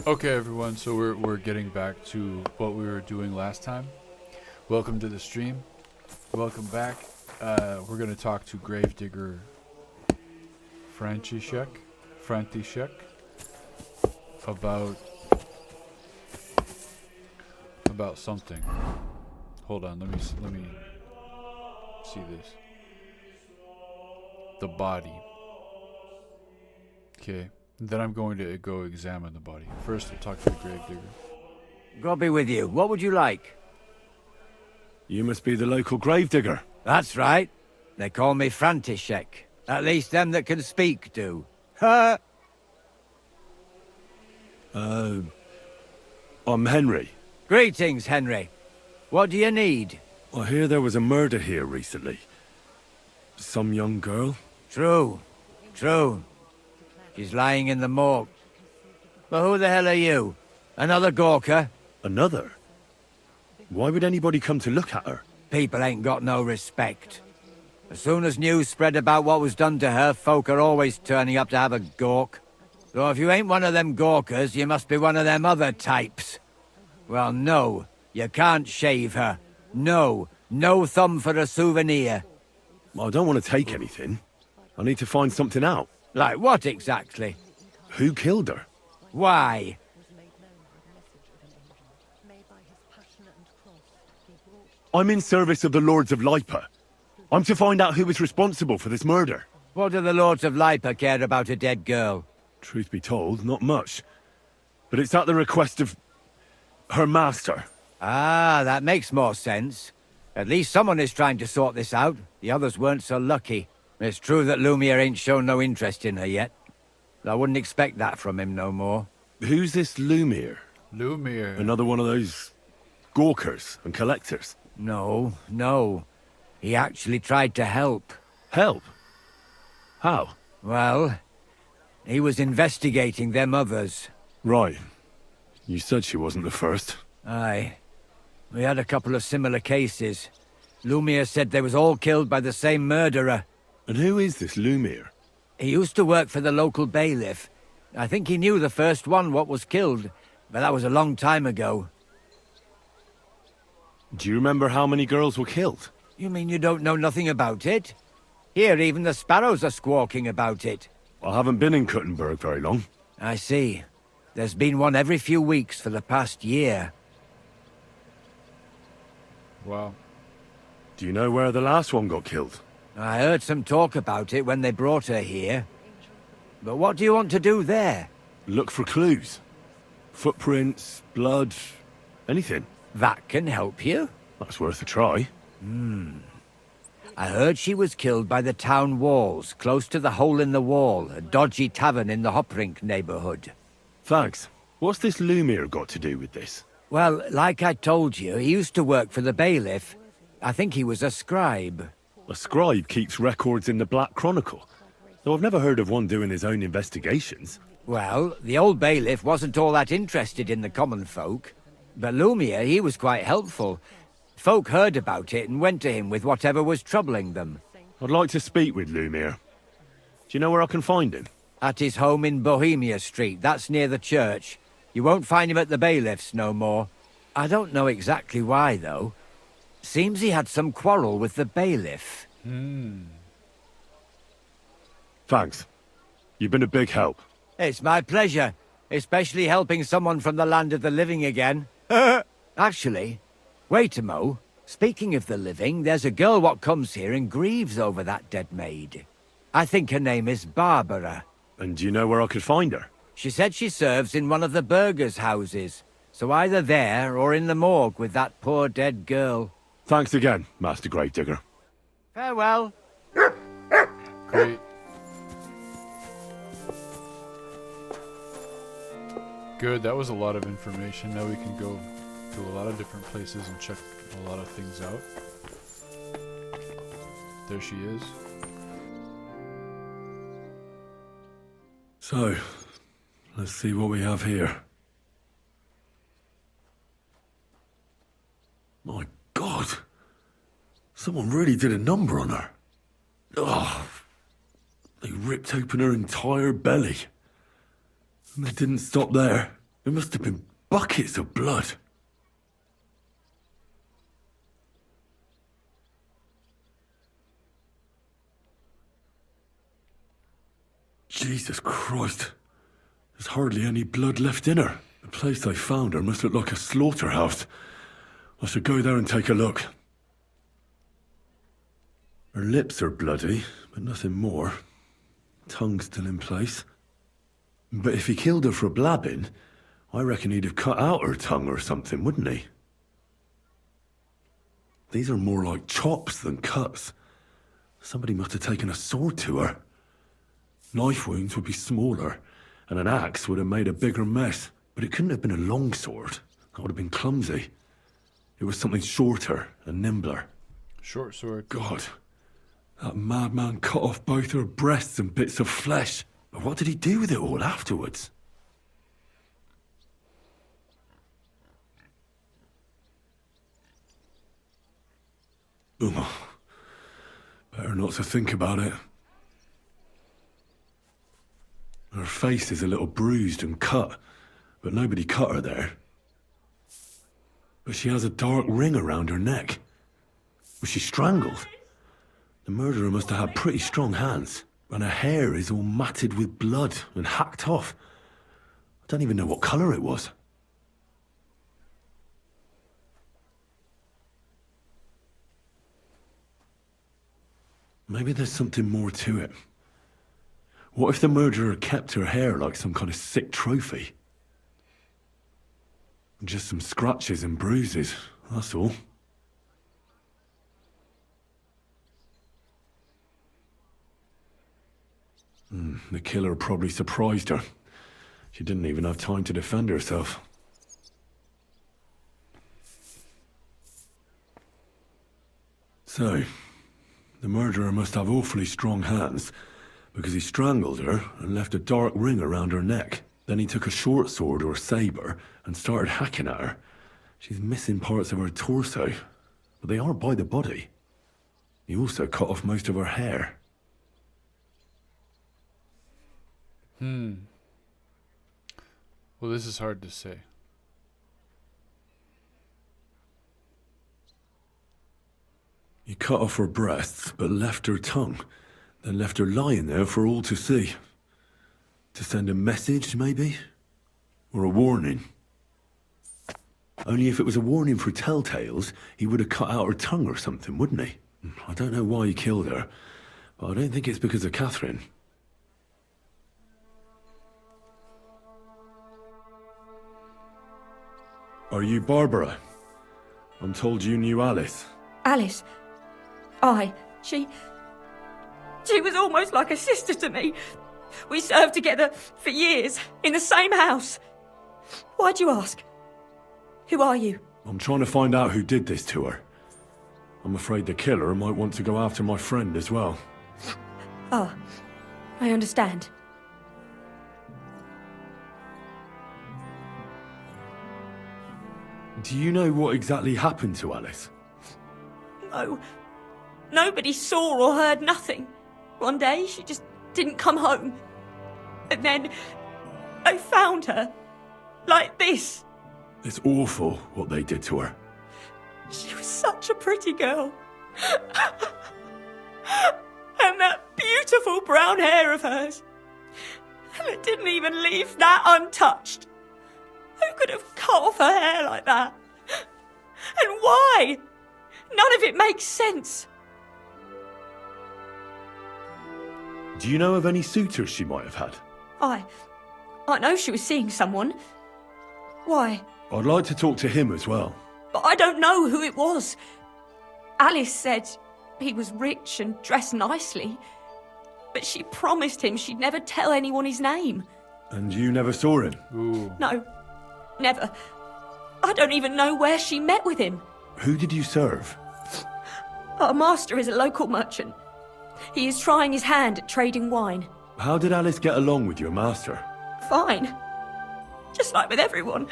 Okay, everyone, so we're getting back to what we were doing last time. Welcome to the stream. Welcome back. We're going to talk to gravedigger Frantishek about something. Hold on, let me see this. The body. Okay. Then I'm going to go examine the body. First, I'll talk to the gravedigger. God be with you. What would you like? You must be the local gravedigger. That's right. They call me Frantishek. At least them that can speak do. Ha! I'm Henry. Greetings, Henry. What do you need? I hear there was a murder here recently. Some young girl? True. She's lying in the morgue. But who the hell are you? Another Gawker? Another? Why would anybody come to look at her? People ain't got no respect. As soon as news spread about what was done to her, folk are always turning up to have a gawk. So if you ain't one of them Gawkers, you must be one of them other types. Well, no, you can't shave her. No thumb for a souvenir. I don't want to take anything. I need to find something out. Like what exactly? Who killed her? Why? I'm in service of the Lords of Lipa. I'm to find out who was responsible for this murder. What do the Lords of Lipa care about a dead girl? Truth be told, not much. But it's at the request of her master. Ah, that makes more sense. At least someone is trying to sort this out. The others weren't so lucky. It's true that Lumiere ain't shown no interest in her yet. I wouldn't expect that from him no more. Who's this Lumiere? Lumiere. Another one of those gawkers and collectors? No. He actually tried to help. Help? How? Well, he was investigating them others. Right. You said she wasn't the first. Aye. We had a couple of similar cases. Lumiere said they was all killed by the same murderer. And who is this Lumiere? He used to work for the local bailiff. I think he knew the first one what was killed, but that was a long time ago. Do you remember how many girls were killed? You mean you don't know nothing about it? Here, even the sparrows are squawking about it. I haven't been in Kuttenberg very long. I see. There's been one every few weeks for the past year. Wow. Do you know where the last one got killed? I heard some talk about it when they brought her here. But what do you want to do there? Look for clues. Footprints, blood, anything. That can help you. That's worth a try. I heard she was killed by the town walls, close to the Hole in the Wall, a dodgy tavern in the Hoprink neighborhood. Thanks. What's this Lumiere got to do with this? Well, like I told you, he used to work for the bailiff. I think he was a scribe. A scribe keeps records in the Black Chronicle, though I've never heard of one doing his own investigations. Well, the old bailiff wasn't all that interested in the common folk. But Lumiere, he was quite helpful. Folk heard about it and went to him with whatever was troubling them. I'd like to speak with Lumiere. Do you know where I can find him? At his home in Bohemia Street, that's near the church. You won't find him at the bailiff's no more. I don't know exactly why, though. Seems he had some quarrel with the bailiff. Thanks. You've been a big help. It's my pleasure, especially helping someone from the land of the living again. Actually, wait a mo. Speaking of the living, there's a girl what comes here and grieves over that dead maid. I think her name is Barbora. And do you know where I could find her? She said she serves in one of the burgers' houses, so either there or in the morgue with that poor dead girl. Thanks again, Master Gravedigger. Farewell. Great. Good, that was a lot of information. Now we can go to a lot of different places and check a lot of things out. There she is. So, let's see what we have here. My God! Someone really did a number on her. Ugh. They ripped open her entire belly. And they didn't stop there. There must have been buckets of blood. Jesus Christ. There's hardly any blood left in her. The place they found her must look like a slaughterhouse. I should go there and take a look. Her lips are bloody, but nothing more. Tongue still in place. But if he killed her for blabbing, I reckon he'd have cut out her tongue or something, wouldn't he? These are more like chops than cuts. Somebody must have taken a sword to her. Knife wounds would be smaller, and an axe would have made a bigger mess. But it couldn't have been a long sword. That would have been clumsy. It was something shorter and nimbler. Short sword. God, that madman cut off both her breasts and bits of flesh. But what did he do with it all afterwards? Oh, better not to think about it. Her face is a little bruised and cut, but nobody cut her there. But she has a dark ring around her neck. Was she strangled? The murderer must have had pretty strong hands, and her hair is all matted with blood and hacked off. I don't even know what colour it was. Maybe there's something more to it. What if the murderer kept her hair like some kind of sick trophy? Just some scratches and bruises, that's all. The killer probably surprised her. She didn't even have time to defend herself. So, the murderer must have awfully strong hands, because he strangled her and left a dark ring around her neck. Then he took a short sword or saber and started hacking at her. She's missing parts of her torso, but they aren't by the body. He also cut off most of her hair. Well, this is hard to say. He cut off her breasts, but left her tongue. Then left her lying there for all to see. To send a message, maybe? Or a warning? Only if it was a warning for telltales, he would have cut out her tongue or something, wouldn't he? I don't know why he killed her, but I don't think it's because of Catherine. Are you Barbara? I'm told you knew Alice. Alice? Aye, she was almost like a sister to me. We served together for years, in the same house. Why'd you ask? Who are you? I'm trying to find out who did this to her. I'm afraid the killer might want to go after my friend as well. Ah, I understand. Do you know what exactly happened to Alice? No. Nobody saw or heard nothing. One day, she just didn't come home. And then, I found her. Like this. It's awful what they did to her. She was such a pretty girl. And that beautiful brown hair of hers. And it didn't even leave that untouched. Who could have cut off her hair like that? And why? None of it makes sense. Do you know of any suitors she might have had? I know she was seeing someone. Why? I'd like to talk to him as well. But I don't know who it was. Alice said he was rich and dressed nicely. But she promised him she'd never tell anyone his name. And you never saw him? Ooh. No, never. I don't even know where she met with him. Who did you serve? Our master is a local merchant. He is trying his hand at trading wine. How did Alice get along with your master? Fine. Just like with everyone.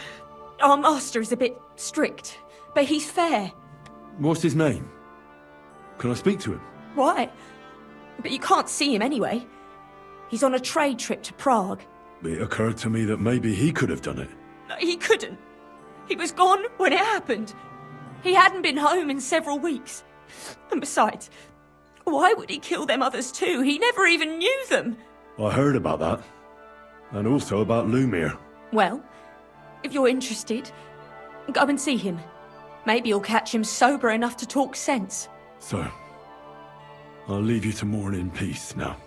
Our master is a bit strict, but he's fair. What's his name? Can I speak to him? Why? But you can't see him anyway. He's on a trade trip to Prague. It occurred to me that maybe he could have done it. He couldn't. He was gone when it happened. He hadn't been home in several weeks. And besides, why would he kill them others too? He never even knew them. I heard about that. And also about Lumir. Well, if you're interested, go and see him. Maybe you'll catch him sober enough to talk sense. So, I'll leave you to mourn in peace now.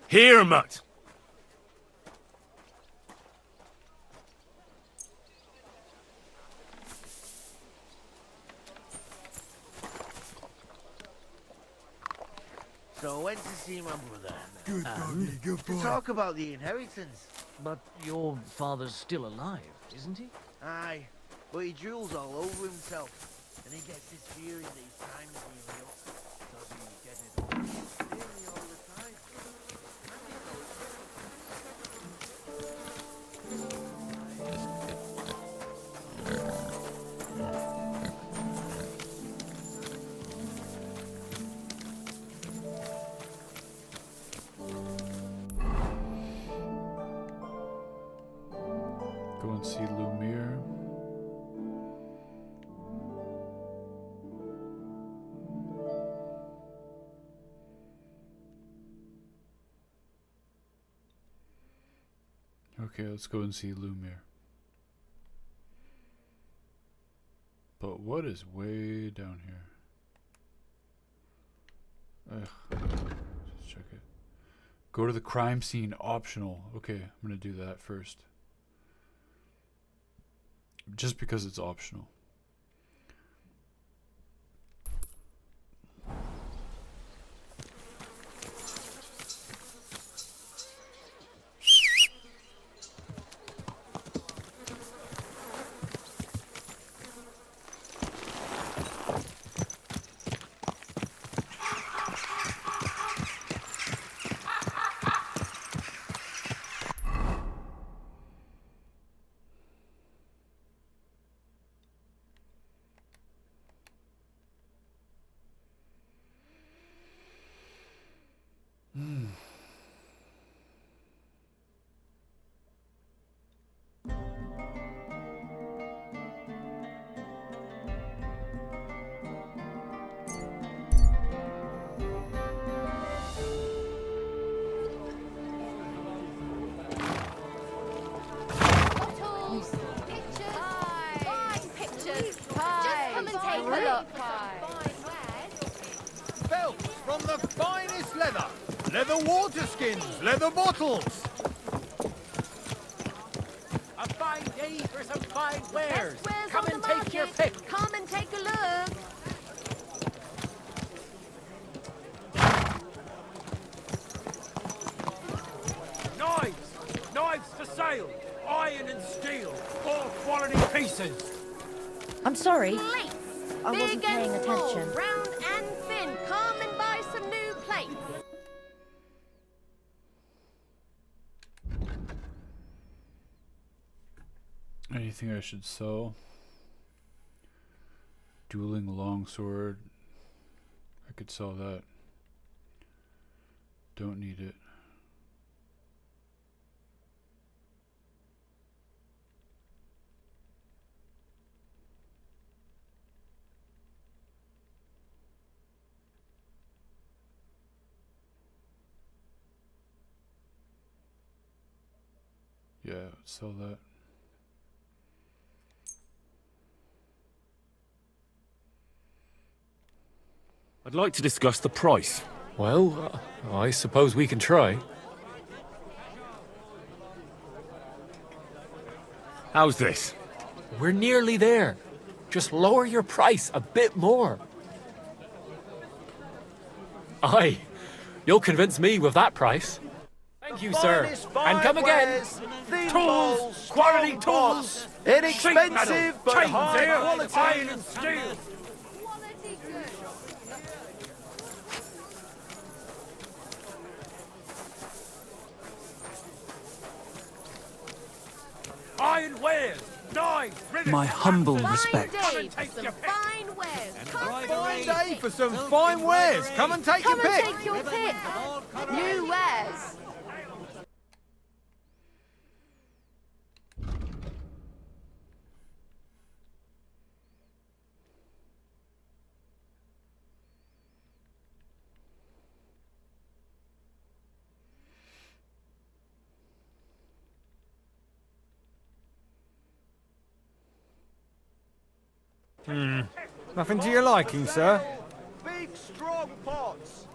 Here, Mutt! So I went to see my brother. Good boy, good To boy. talk about the inheritance. But your father's still alive, isn't he? Aye, but he drools all over himself. And he gets this feeling that his time is nearly up. So he gets it all. Nearly all the time. And he knows it. Go and see Lumir. Okay, let's go and see Lumir. But what is way down here? Ugh. Just check it. Go to the crime scene, optional. Okay, I'm gonna do that first. Just because it's optional. Belts from the finest leather. Leather water skins, leather bottles. A fine day for some fine wares. Come and take your pick. Come and take a look. Knives! Knives for sale! Iron and steel! All quality pieces! I'm sorry. Plates! I wasn't Big and paying small, attention. round and thin. Come and buy some new plates. Anything I should sell? Dueling longsword. I could sell that. Don't need it. Yeah, sell that. I'd like to discuss the price. Well, I suppose we can try. How's this? We're nearly there. Just lower your price a bit more. Aye, you'll convince me with that price. Thank you, sir. And come again. Tools! Quality tools! Inexpensive but high quality! Iron and steel! fine wares. Knives, rivets, My humble Fine respect. day for some fine wares. Fine day for some fine wares. Come and take Come your and pick. take your pick. New wares. Nothing to your liking, sir? Big, strong pots.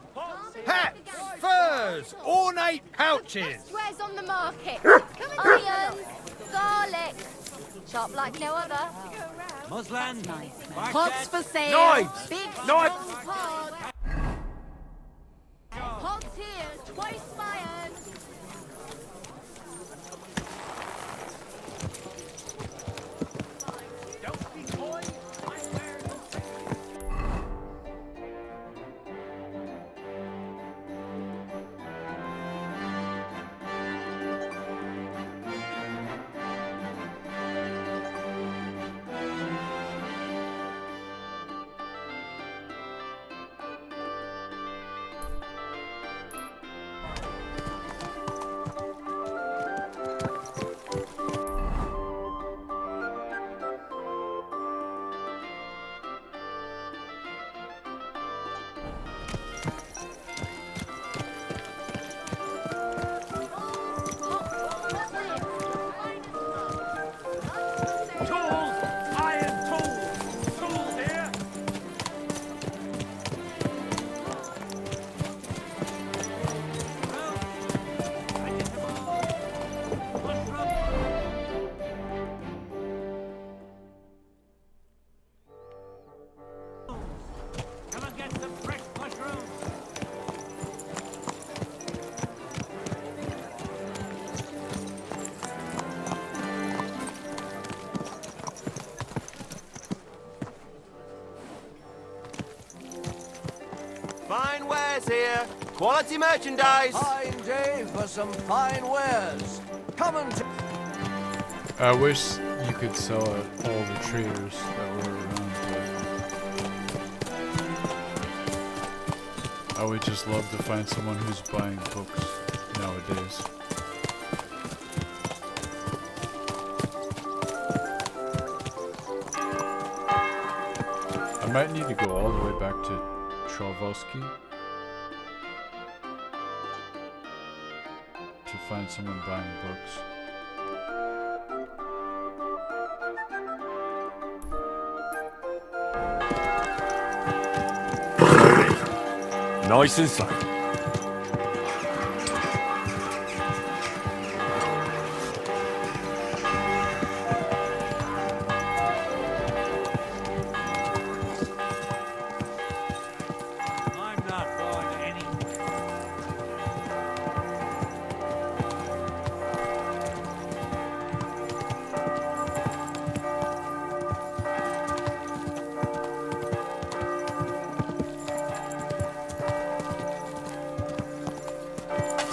Hats, furs, ornate pouches. Wares on the market. Onions, garlic. Sharp like no other. Muslan. Pots for sale. Knives. Big, Knives. strong pots. Pots here, twice my own. Fine wares here. Quality merchandise. Fine day for some fine wares. Come and I wish you could sell at all the traders that were around here. I would just love to find someone who's buying books nowadays. I might need to go all the way back to Trovolsky to find someone buying books. Nice and slow. I'm not going anywhere.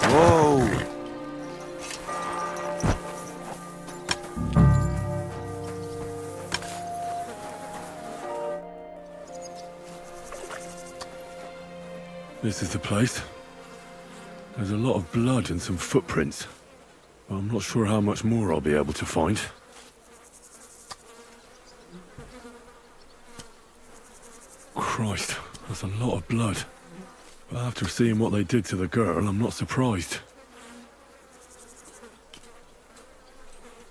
Whoa. This is the place. There's a lot of blood and some footprints. But I'm not sure how much more I'll be able to find. Christ, that's a lot of blood. But after seeing what they did to the girl, I'm not surprised.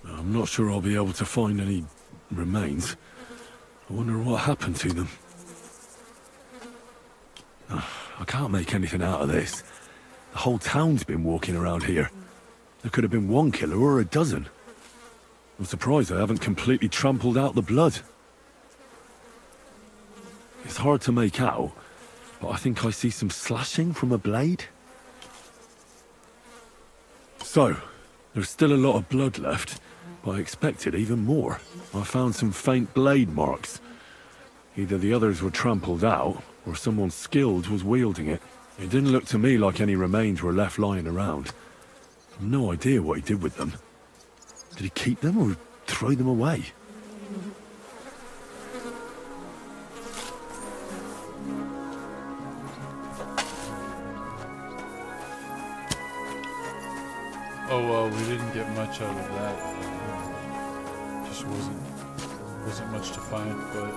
I'm not sure I'll be able to find any remains. I wonder what happened to them. I can't make anything out of this. The whole town's been walking around here. There could have been one killer or a dozen. I'm surprised I haven't completely trampled out the blood. It's hard to make out, but I think I see some slashing from a blade. So, there's still a lot of blood left, but I expected even more. I found some faint blade marks. Either the others were trampled out, or someone skilled was wielding it. It didn't look to me like any remains were left lying around. I've no idea what he did with them. Did he keep them, or throw them away. Oh well, we didn't get much out of that. Just wasn't much to find, but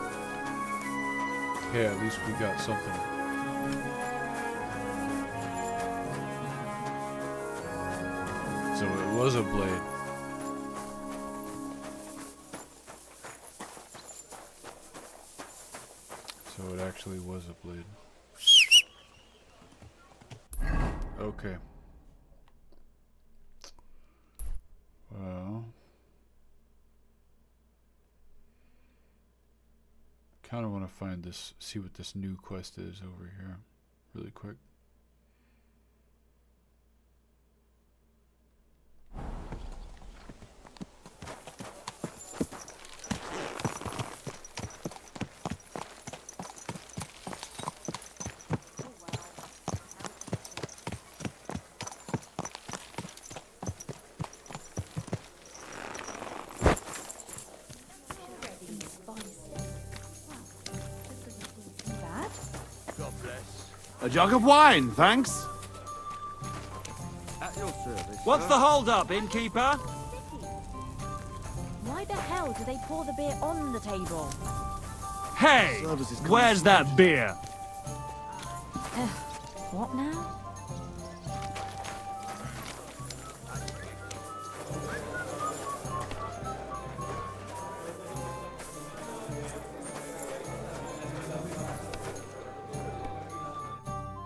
hey, at least we got something. So it was a blade. So it actually was a blade. Okay. Well, kind of want to find this, see what this new quest is over here, really quick. A jug of wine, thanks. At your service. What's the hold-up, innkeeper? Why the hell do they pour the beer on the table? Hey, where's that beer? What now?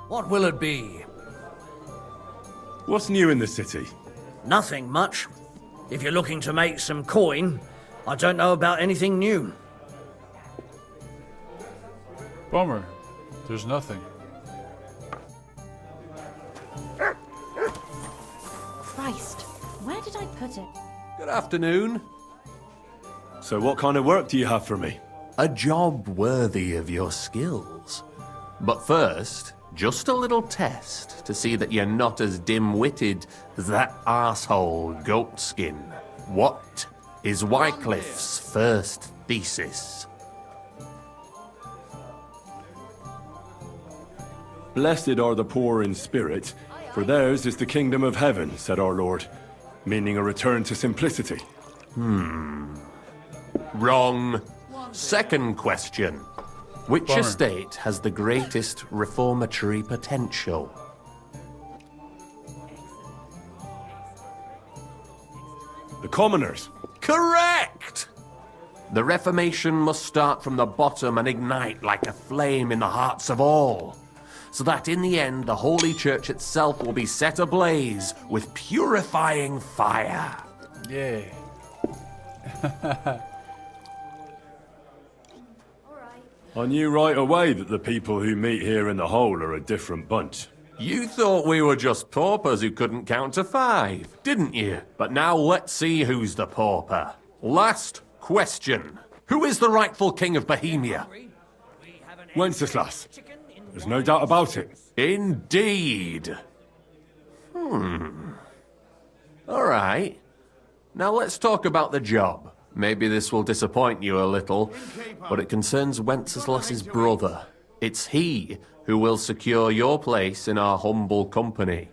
What will it be? What's new in the city? Nothing much. If you're looking to make some coin, I don't know about anything new. Bummer. There's nothing. Christ, where did I put it? Good afternoon. So what kind of work do you have for me? A job worthy of your skills. But first, just a little test to see that you're not as dim-witted as that arsehole Goatskin. What is Wycliffe's first thesis? Blessed are the poor in spirit, for theirs is the kingdom of heaven, said our Lord, meaning a return to simplicity. Wrong. Second question. Which Bummer. estate has the greatest reformatory potential? The commoners. Correct! The Reformation must start from the bottom and ignite like a flame in the hearts of all, so that in the end the Holy Church itself will be set ablaze with purifying fire. Yeah. I knew right away that the people who meet here in the hole are a different bunch. You thought we were just paupers who couldn't count to 5, didn't you? But now let's see who's the pauper. Last question. Who is the rightful king of Bohemia? Wenceslas. There's no doubt about it. Indeed. All right. Now let's talk about the job. Maybe this will disappoint you a little, but it concerns Wenceslas's brother. It's he who will secure your place in our humble company.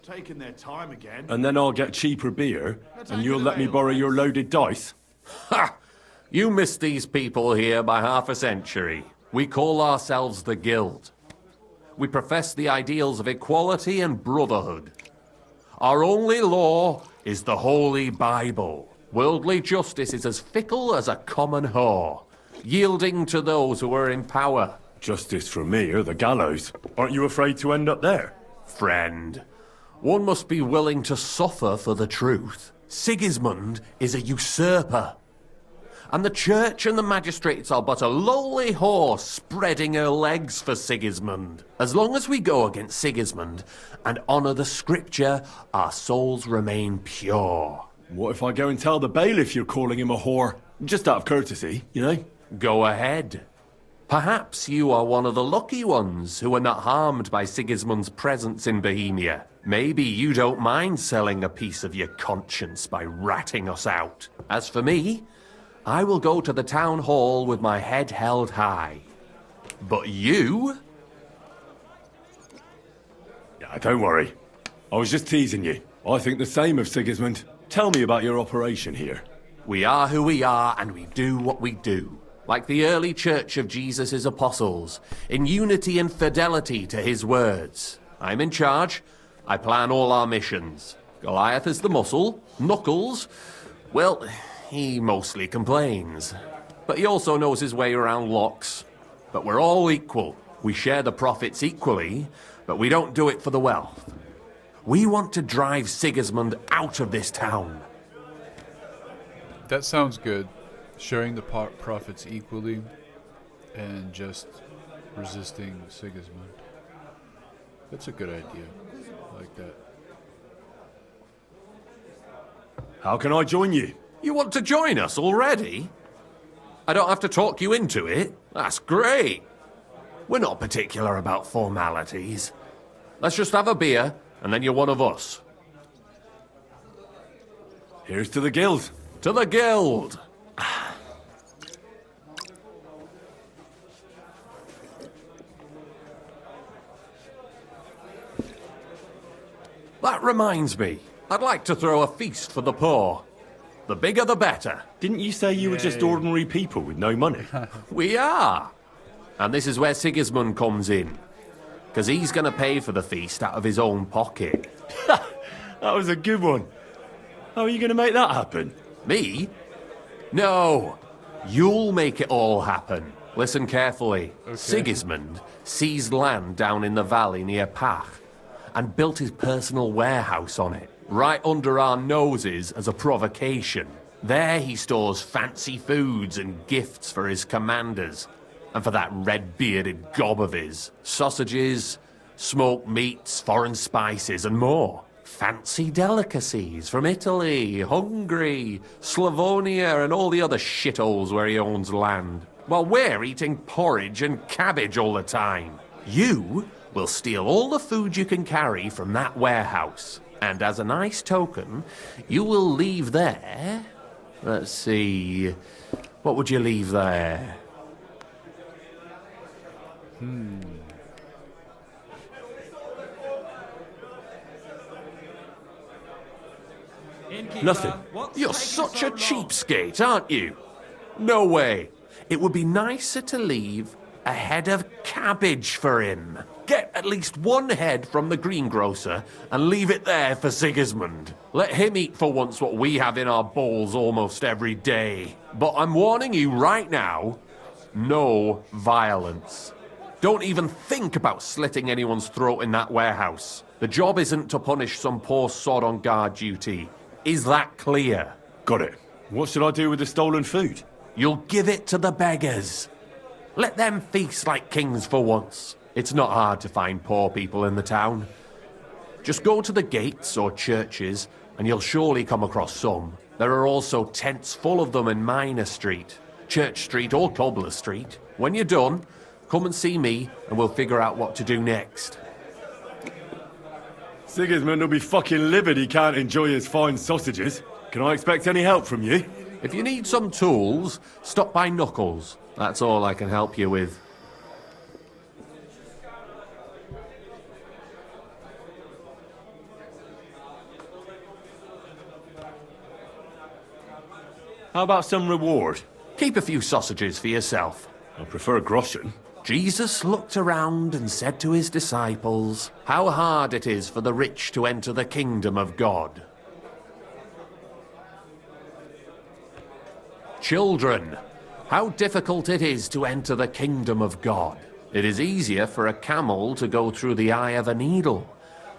Taking their time again. And then I'll get cheaper beer, and you'll let me borrow your loaded dice? Ha! You missed these people here by half a century. We call ourselves the Guild. We profess the ideals of equality and brotherhood. Our only law is the Holy Bible. Worldly justice is as fickle as a common whore, yielding to those who are in power. Justice for me or the gallows. Aren't you afraid to end up there? Friend, one must be willing to suffer for the truth. Sigismund is a usurper. And the church and the magistrates are but a lowly horse spreading her legs for Sigismund. As long as we go against Sigismund and honour the scripture, our souls remain pure. What if I go and tell the bailiff you're calling him a whore? Just out of courtesy, you know? Go ahead. Perhaps you are one of the lucky ones who are not harmed by Sigismund's presence in Bohemia. Maybe you don't mind selling a piece of your conscience by ratting us out. As for me, I will go to the town hall with my head held high. But you? Yeah, don't worry. I was just teasing you. I think the same of Sigismund. Tell me about your operation here. We are who we are, and we do what we do. Like the early church of Jesus' apostles, in unity and fidelity to his words. I'm in charge. I plan all our missions. Goliath is the muscle. Knuckles, well, he mostly complains. But he also knows his way around locks. But we're all equal. We share the profits equally, but we don't do it for the wealth. We want to drive Sigismund out of this town. That sounds good. Sharing the profits equally and just resisting Sigismund. That's a good idea. I like that. How can I join you? You want to join us already? I don't have to talk you into it. That's great. We're not particular about formalities. Let's just have a beer, and then you're one of us. Here's to the guild. To the guild! That reminds me. I'd like to throw a feast for the poor. The bigger the better. Didn't you say you were just ordinary people with no money? We are. And this is where Sigismund comes in. Because he's going to pay for the feast out of his own pocket. That was a good one. How are you going to make that happen? Me? No. You'll make it all happen. Listen carefully. Okay. Sigismund seized land down in the valley near Pach and built his personal warehouse on it, right under our noses as a provocation. There he stores fancy foods and gifts for his commanders, and for that red-bearded gob of his. Sausages, smoked meats, foreign spices, and more. Fancy delicacies from Italy, Hungary, Slavonia, and all the other shitholes where he owns land. While we're eating porridge and cabbage all the time. You will steal all the food you can carry from that warehouse. And as a nice token, you will leave there... Let's see... What would you leave there? Nothing. You're such a cheapskate, aren't you? No way. It would be nicer to leave a head of cabbage for him. Get at least one head from the greengrocer and leave it there for Sigismund. Let him eat for once what we have in our bowls almost every day. But I'm warning you right now, no violence. Don't even think about slitting anyone's throat in that warehouse. The job isn't to punish some poor sod on guard duty. Is that clear? Got it. What should I do with the stolen food? You'll give it to the beggars. Let them feast like kings for once. It's not hard to find poor people in the town. Just go to the gates or churches and you'll surely come across some. There are also tents full of them in Minor Street, Church Street or Cobbler Street. When you're done, come and see me and we'll figure out what to do next. Sigismund will be fucking livid he can't enjoy his fine sausages. Can I expect any help from you? If you need some tools, stop by Knuckles. That's all I can help you with. How about some reward? Keep a few sausages for yourself. I prefer groschen. Jesus looked around and said to his disciples, how hard it is for the rich to enter the kingdom of God. Children, how difficult it is to enter the kingdom of God. It is easier for a camel to go through the eye of a needle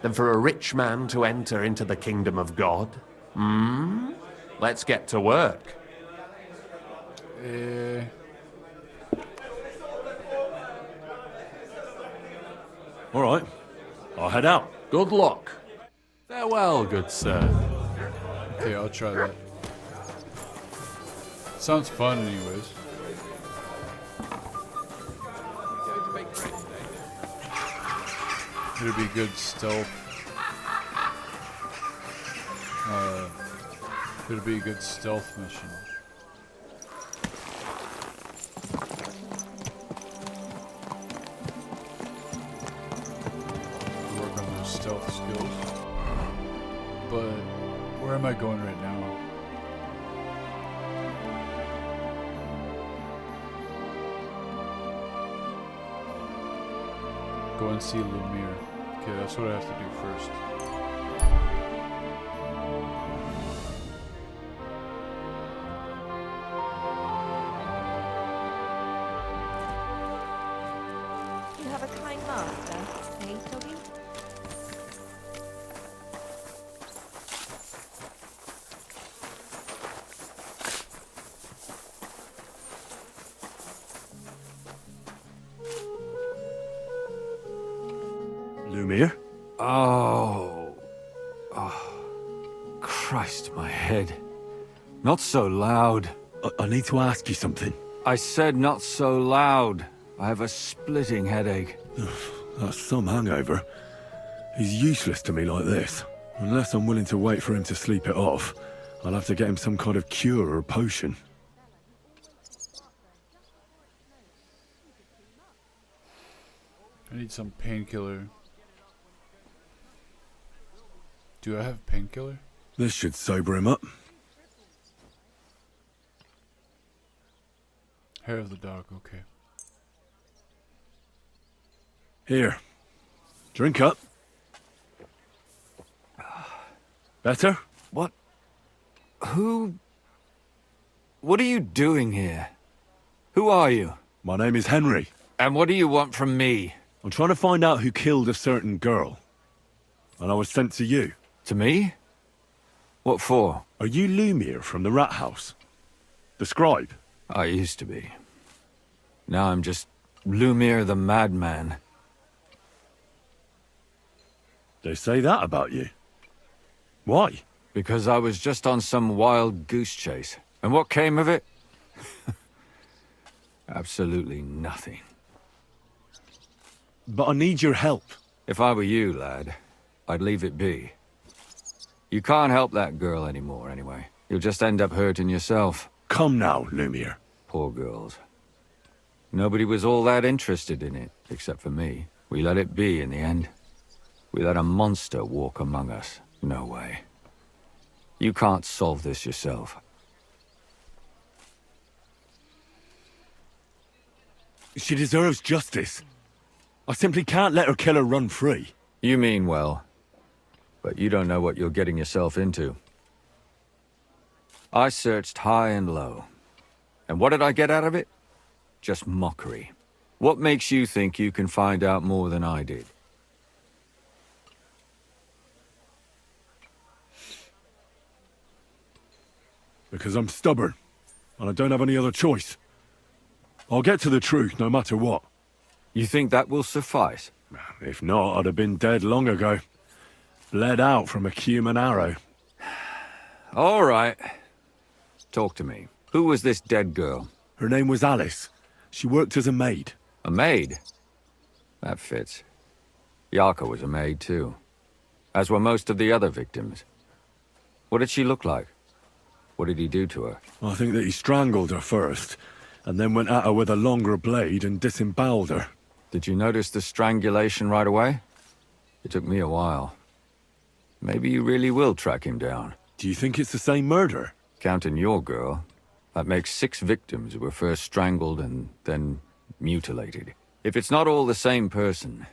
than for a rich man to enter into the kingdom of God. Let's get to work. All right, I'll head out. Good luck. Farewell, good sir. Okay, I'll try that. Sounds fun anyways. It'll be good stealth. Could be a good stealth mission. Work on those stealth skills. But where am I going right now? Go and see Lumiere. Okay, that's what I have to do first. You have a kind master, eh, Toby? Lumiere? Oh. Christ, my head. Not so loud. I need to ask you something. I said not so loud. I have a splitting headache. That's some hangover. He's useless to me like this. Unless I'm willing to wait for him to sleep it off, I'll have to get him some kind of cure or potion. I need some painkiller. Do I have painkiller? This should sober him up. Hair of the dog, okay. Here. Drink up. Better? What? Who? What are you doing here? Who are you? My name is Henry. And what do you want from me? I'm trying to find out who killed a certain girl. And I was sent to you. To me? What for? Are you Lumiere from the rat house? The scribe? I used to be. Now I'm just Lumiere the madman. They say that about you. Why? Because I was just on some wild goose chase. And what came of it? Absolutely nothing. But I need your help. If I were you, lad, I'd leave it be. You can't help that girl anymore, anyway. You'll just end up hurting yourself. Come now, Lumiere. Poor girls. Nobody was all that interested in it, except for me. We let it be in the end. We let a monster walk among us. No way. You can't solve this yourself. She deserves justice. I simply can't let her killer run free. You mean well. But you don't know what you're getting yourself into. I searched high and low. And what did I get out of it? Just mockery. What makes you think you can find out more than I did? Because I'm stubborn, and I don't have any other choice. I'll get to the truth no matter what. You think that will suffice? If not, I'd have been dead long ago. Bled out from a human arrow. All right. Talk to me. Who was this dead girl? Her name was Alice. She worked as a maid. A maid? That fits. Yarka was a maid too. As were most of the other victims. What did she look like? What did he do to her? I think that he strangled her first, and then went at her with a longer blade and disemboweled her. Did you notice the strangulation right away? It took me a while. Maybe you really will track him down. Do you think it's the same murder? Counting your girl, that makes 6 victims who were first strangled and then mutilated. If it's not all the same person,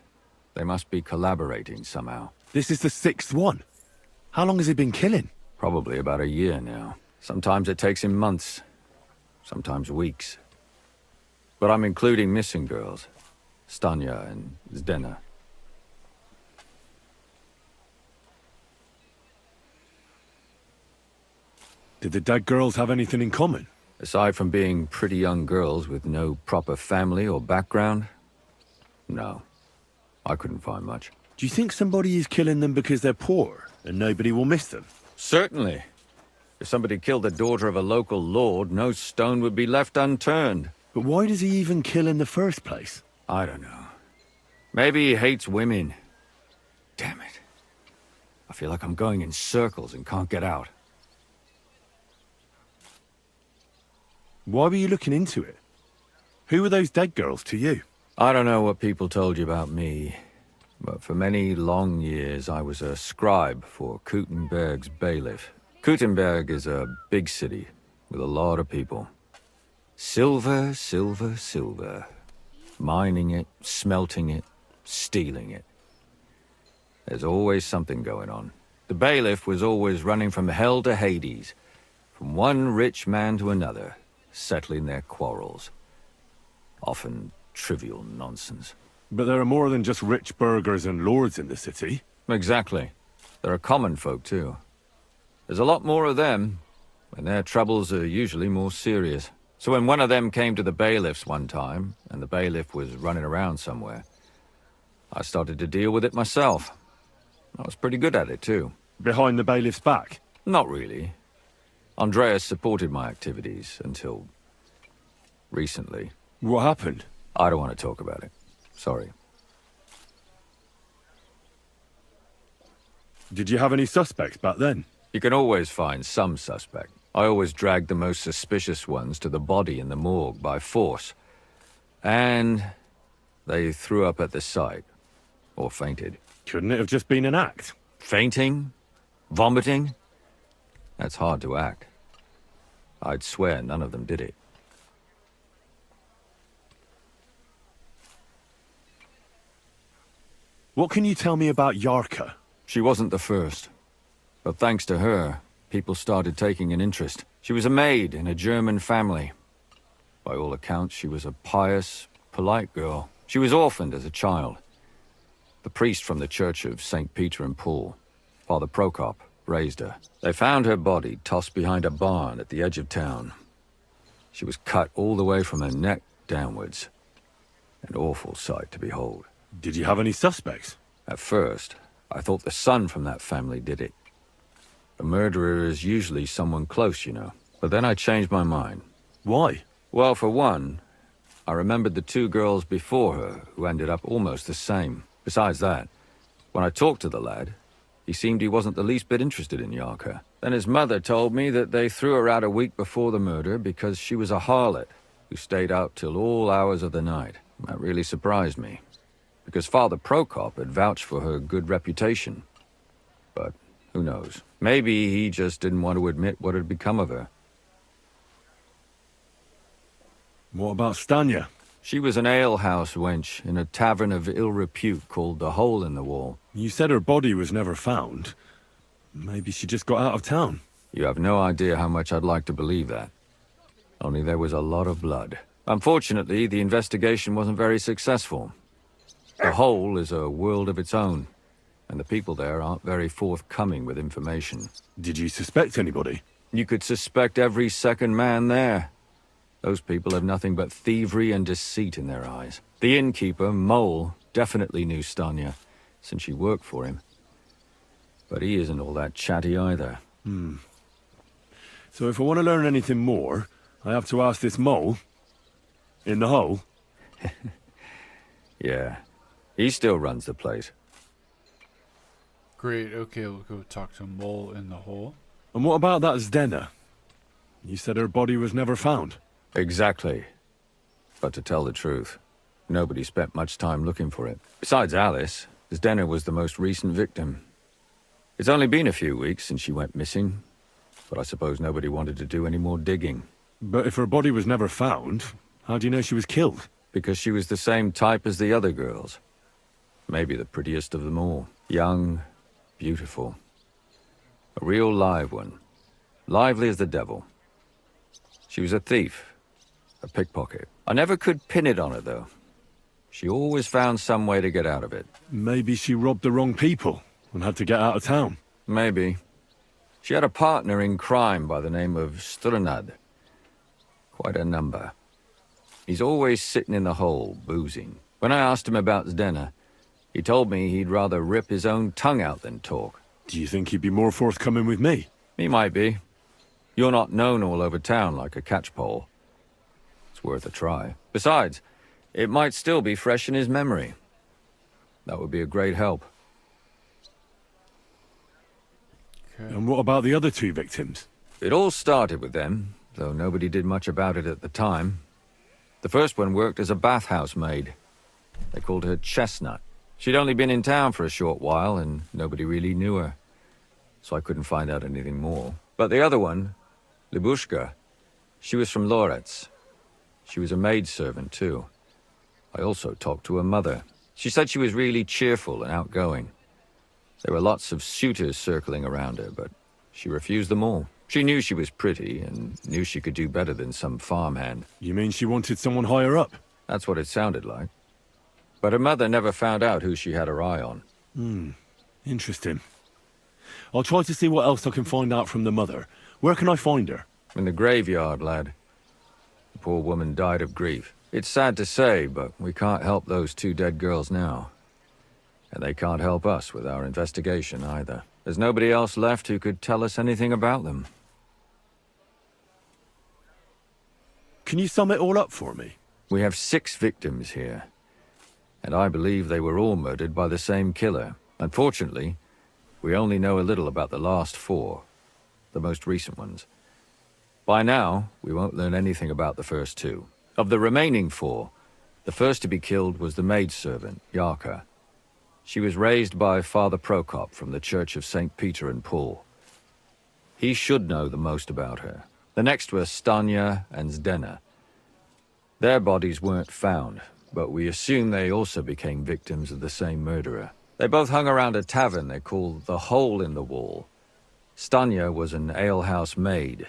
they must be collaborating somehow. This is the 6th one. How long has he been killing? Probably about a year now. Sometimes it takes him months, sometimes weeks. But I'm including missing girls. Stanya and Zdena. Did the dead girls have anything in common? Aside from being pretty young girls with no proper family or background? No. I couldn't find much. Do you think somebody is killing them because they're poor and nobody will miss them? Certainly. If somebody killed the daughter of a local lord, no stone would be left unturned. But why does he even kill in the first place? I don't know. Maybe he hates women. Damn it. I feel like I'm going in circles and can't get out. Why were you looking into it? Who were those dead girls to you? I don't know what people told you about me, but for many long years I was a scribe for Kuttenberg's bailiff. Kuttenberg is a big city with a lot of people. Silver, silver, silver. Mining it, smelting it, stealing it. There's always something going on. The bailiff was always running from hell to Hades, from one rich man to another, settling their quarrels. Often trivial nonsense. But there are more than just rich burghers and lords in the city. Exactly. There are common folk too. There's a lot more of them, and their troubles are usually more serious. So when one of them came to the bailiff's one time, and the bailiff was running around somewhere, I started to deal with it myself. I was pretty good at it too. Behind the bailiff's back? Not really. Andreas supported my activities until recently. What happened? I don't want to talk about it. Sorry. Did you have any suspects back then? You can always find some suspect. I always dragged the most suspicious ones to the body in the morgue by force. And they threw up at the sight. Or fainted. Couldn't it have just been an act? Fainting? Vomiting? That's hard to act. I'd swear none of them did it. What can you tell me about Yarka? She wasn't the first. But thanks to her, people started taking an interest. She was a maid in a German family. By all accounts, she was a pious, polite girl. She was orphaned as a child. The priest from the Church of St. Peter and Paul, Father Prokop, raised her. They found her body tossed behind a barn at the edge of town. She was cut all the way from her neck downwards. An awful sight to behold. Did you have any suspects? At first, I thought the son from that family did it. A murderer is usually someone close, you know. But then I changed my mind. Why? Well, for one, I remembered the two girls before her who ended up almost the same. Besides that, when I talked to the lad, he seemed he wasn't the least bit interested in Yarka. Then his mother told me that they threw her out a week before the murder because she was a harlot who stayed out till all hours of the night. That really surprised me, because Father Prokop had vouched for her good reputation. But who knows? Maybe he just didn't want to admit what had become of her. What about Stanya? She was an alehouse wench in a tavern of ill repute called the Hole in the Wall. You said her body was never found. Maybe she just got out of town. You have no idea how much I'd like to believe that. Only there was a lot of blood. Unfortunately, the investigation wasn't very successful. The Hole is a world of its own, and the people there aren't very forthcoming with information. Did you suspect anybody? You could suspect every second man there. Those people have nothing but thievery and deceit in their eyes. The innkeeper, Mole, definitely knew Stanya, since she worked for him. But he isn't all that chatty either. So if I want to learn anything more, I have to ask this Mole? In the hole? Yeah. He still runs the place. Great, okay, we'll go talk to Mole in the hole. And what about that Zdena? You said her body was never found. Exactly. But to tell the truth, nobody spent much time looking for it. Besides Alice, Zdena was the most recent victim. It's only been a few weeks since she went missing, but I suppose nobody wanted to do any more digging. But if her body was never found, how do you know she was killed? Because she was the same type as the other girls. Maybe the prettiest of them all. Young, beautiful. A real live one. Lively as the devil. She was a thief. A pickpocket. I never could pin it on her, though. She always found some way to get out of it. Maybe she robbed the wrong people and had to get out of town. Maybe. She had a partner in crime by the name of Strunad. Quite a number. He's always sitting in the hole, boozing. When I asked him about Zdena, he told me he'd rather rip his own tongue out than talk. Do you think he'd be more forthcoming with me? He might be. You're not known all over town like a catchpole. It's worth a try. Besides, it might still be fresh in his memory. That would be a great help. Okay. And what about the other 2 victims? It all started with them, though nobody did much about it at the time. The first one worked as a bathhouse maid. They called her Chestnut. She'd only been in town for a short while, and nobody really knew her. So I couldn't find out anything more. But the other one, Libushka, she was from Loretz. She was a maidservant, too. I also talked to her mother. She said she was really cheerful and outgoing. There were lots of suitors circling around her, but she refused them all. She knew she was pretty, and knew she could do better than some farmhand. You mean she wanted someone higher up? That's what it sounded like. But her mother never found out who she had her eye on. Interesting. I'll try to see what else I can find out from the mother. Where can I find her? In the graveyard, lad. The poor woman died of grief. It's sad to say, but we can't help those 2 dead girls now. And they can't help us with our investigation either. There's nobody else left who could tell us anything about them. Can you sum it all up for me? We have 6 victims here. And I believe they were all murdered by the same killer. Unfortunately, we only know a little about the last 4, the most recent ones. By now, we won't learn anything about the first 2. Of the remaining 4, the first to be killed was the maidservant, Yarka. She was raised by Father Prokop from the Church of St. Peter and Paul. He should know the most about her. The next were Stanya and Zdena. Their bodies weren't found, but we assume they also became victims of the same murderer. They both hung around a tavern they called the Hole in the Wall. Stanya was an alehouse maid,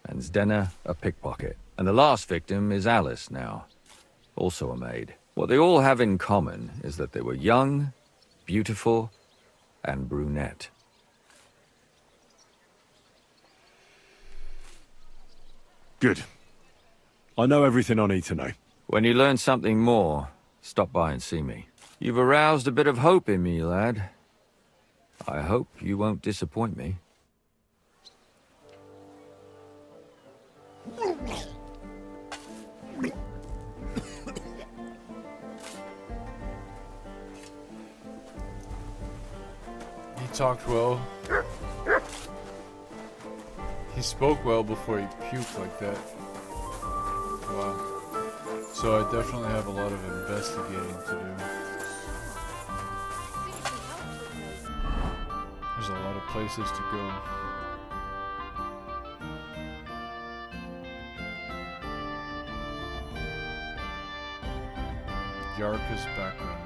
and Zdena a pickpocket. And the last victim is Alice now, also a maid. What they all have in common is that they were young, beautiful, and brunette. Good. I know everything I need to know. When you learn something more, stop by and see me. You've aroused a bit of hope in me, lad. I hope you won't disappoint me. He talked well. He spoke well before he puked like that. Wow. So I definitely have a lot of investigating to do. There's a lot of places to go. Yarka's background.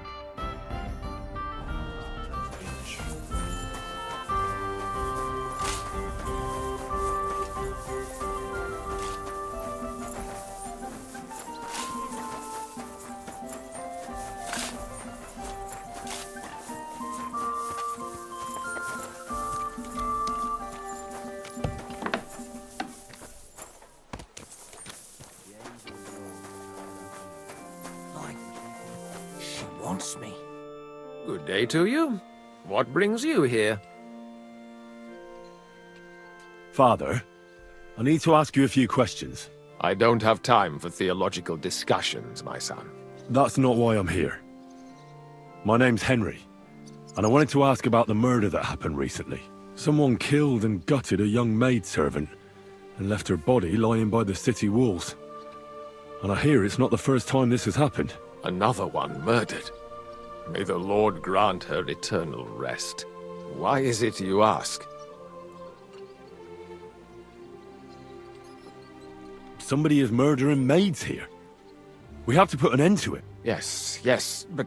H. She wants me. Good day to you. What brings you here? Father, I need to ask you a few questions. I don't have time for theological discussions, my son. That's not why I'm here. My name's Henry, and I wanted to ask about the murder that happened recently. Someone killed and gutted a young maidservant and left her body lying by the city walls. And I hear it's not the first time this has happened. Another one murdered. May the Lord grant her eternal rest. Why is it you ask? Somebody is murdering maids here. We have to put an end to it. Yes, but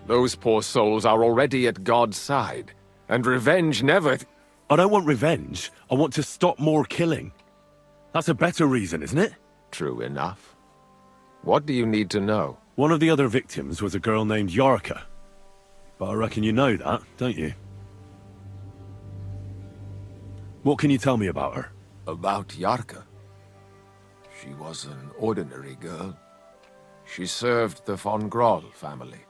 those poor souls are already at God's side, and revenge never... I don't want revenge. I want to stop more killing. That's a better reason, isn't it? True enough. What do you need to know? One of the other victims was a girl named Yarka. But I reckon you know that, don't you? What can you tell me about her? About Yarka? She was an ordinary girl. She served the von Groll family.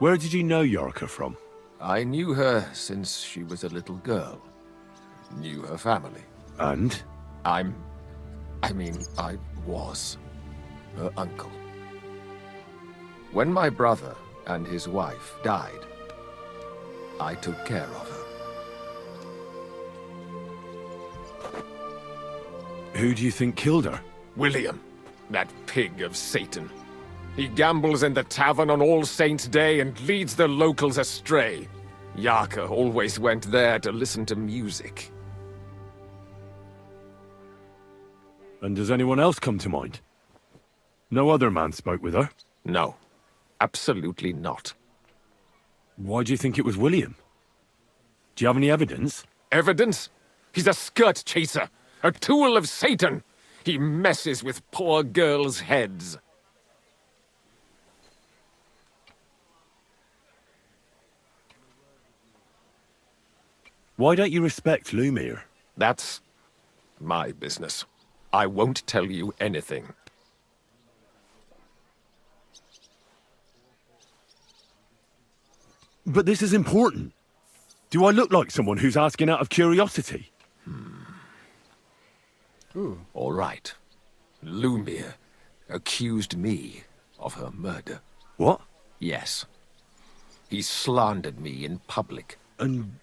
Where did you know Yarka from? I knew her since she was a little girl. Knew her family. And? I was her uncle. When my brother and his wife died, I took care of her. Who do you think killed her? William, that pig of Satan. He gambles in the tavern on All Saints' Day and leads the locals astray. Yarka always went there to listen to music. And does anyone else come to mind? No other man spoke with her? No, absolutely not. Why do you think it was William? Do you have any evidence? Evidence? He's a skirt chaser, a tool of Satan. He messes with poor girls' heads. Why don't you respect Lumiere? That's my business. I won't tell you anything. But this is important. Do I look like someone who's asking out of curiosity? All right. Lumiere accused me of her murder. What? Yes. He slandered me in public. And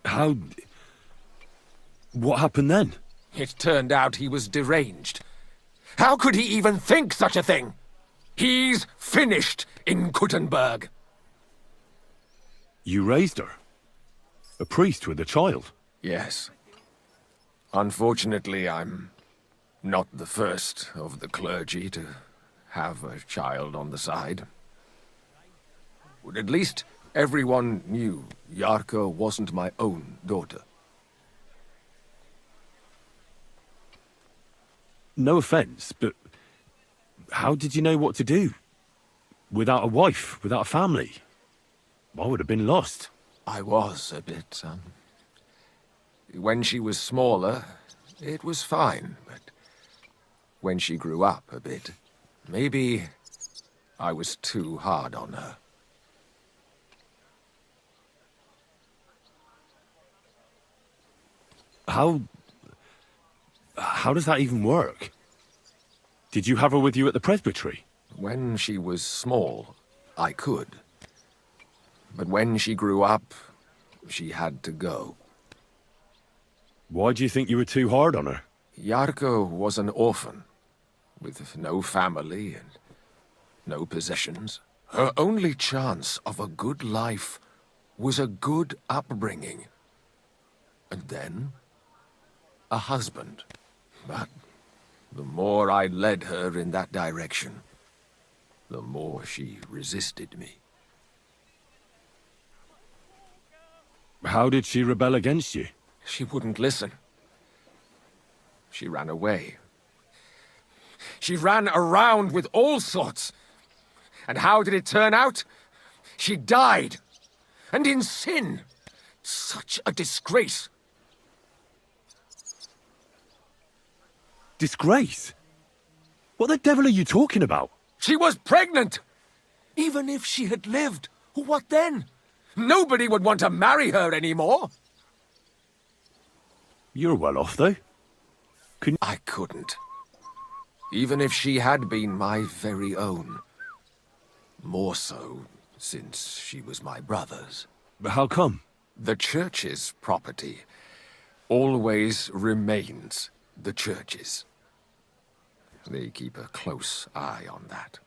how... What happened then? It turned out he was deranged. How could he even think such a thing? He's finished in Kuttenberg. You raised her? A priest with a child? Yes. Unfortunately, I'm not the first of the clergy to have a child on the side. But at least everyone knew Yarka wasn't my own daughter. No offense, but how did you know what to do? Without a wife, without a family? I would have been lost. I was a bit, When she was smaller, it was fine, but when she grew up a bit, maybe I was too hard on her. How does that even work? Did you have her with you at the presbytery? When she was small, I could. But when she grew up, she had to go. Why do you think you were too hard on her? Yarka was an orphan, with no family and no possessions. Her only chance of a good life was a good upbringing. And then, a husband. But the more I led her in that direction, the more she resisted me. How did she rebel against you? She wouldn't listen. She ran away. She ran around with all sorts. And how did it turn out? She died. And in sin. Such a disgrace. Disgrace? What the devil are you talking about? She was pregnant! Even if she had lived, what then? Nobody would want to marry her anymore. You're well off, though. I couldn't. Even if she had been my very own. More so, since she was my brother's. But how come? The church's property always remains the church's. They keep a close eye on that.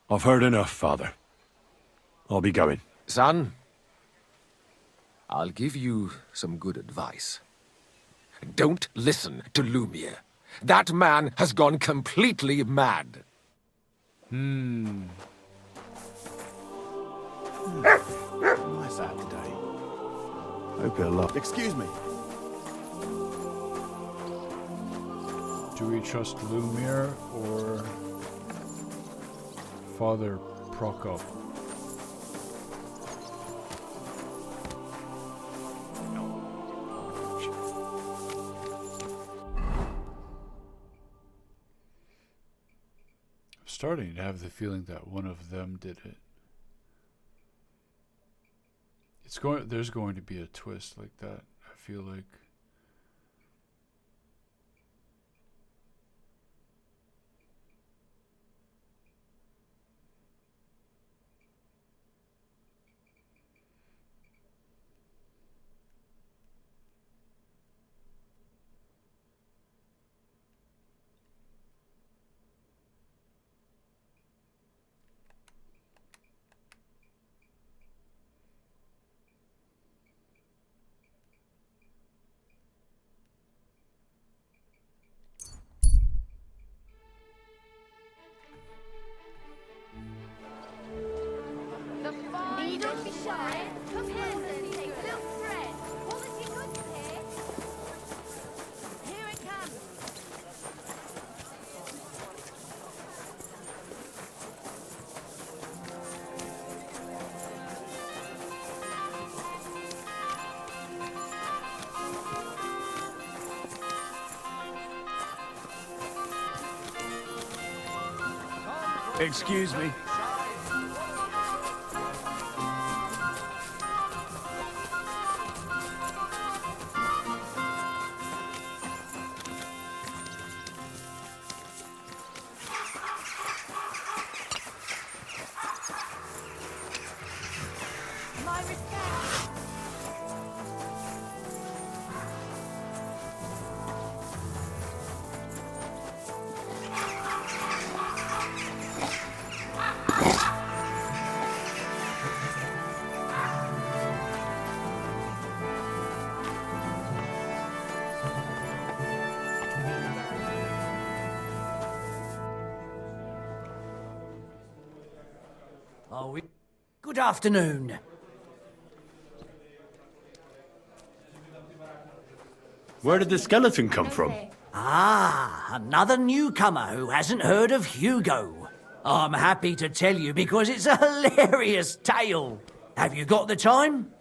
I've heard enough, Father. I'll be going. Son, I'll give you some good advice. Don't listen to Lumiere. That man has gone completely mad. Nice out today. Hope you're locked. Excuse me. Do we trust Lumiere or Father Prokop? I'm starting to have the feeling that one of them did it. There's going to be a twist like that, I feel like. Excuse me. My respect. Good afternoon. Where did the skeleton come from? Ah, another newcomer who hasn't heard of Hugo. I'm happy to tell you because it's a hilarious tale. Have you got the time?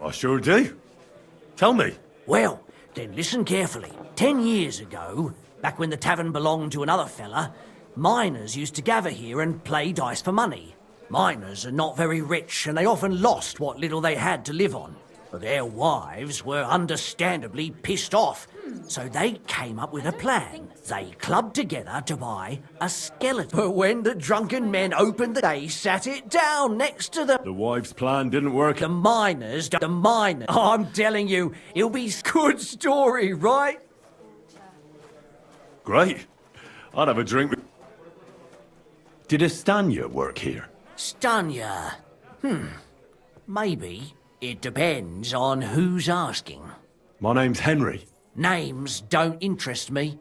I sure do. Tell me. Well, then listen carefully. 10 years ago, back when the tavern belonged to another fella, miners used to gather here and play dice for money. Miners are not very rich and they often lost what little they had to live on. But their wives were understandably pissed off, so they came up with a plan. They clubbed together to buy a skeleton. But when the drunken men opened they sat it down next to them. The wives' plan didn't work. The miners, I'm telling you, it'll be a good story, right? Great. I'd have a drink with... Did Estanya work here? Stanya? Maybe. It depends on who's asking. My name's Henry. Names don't interest me.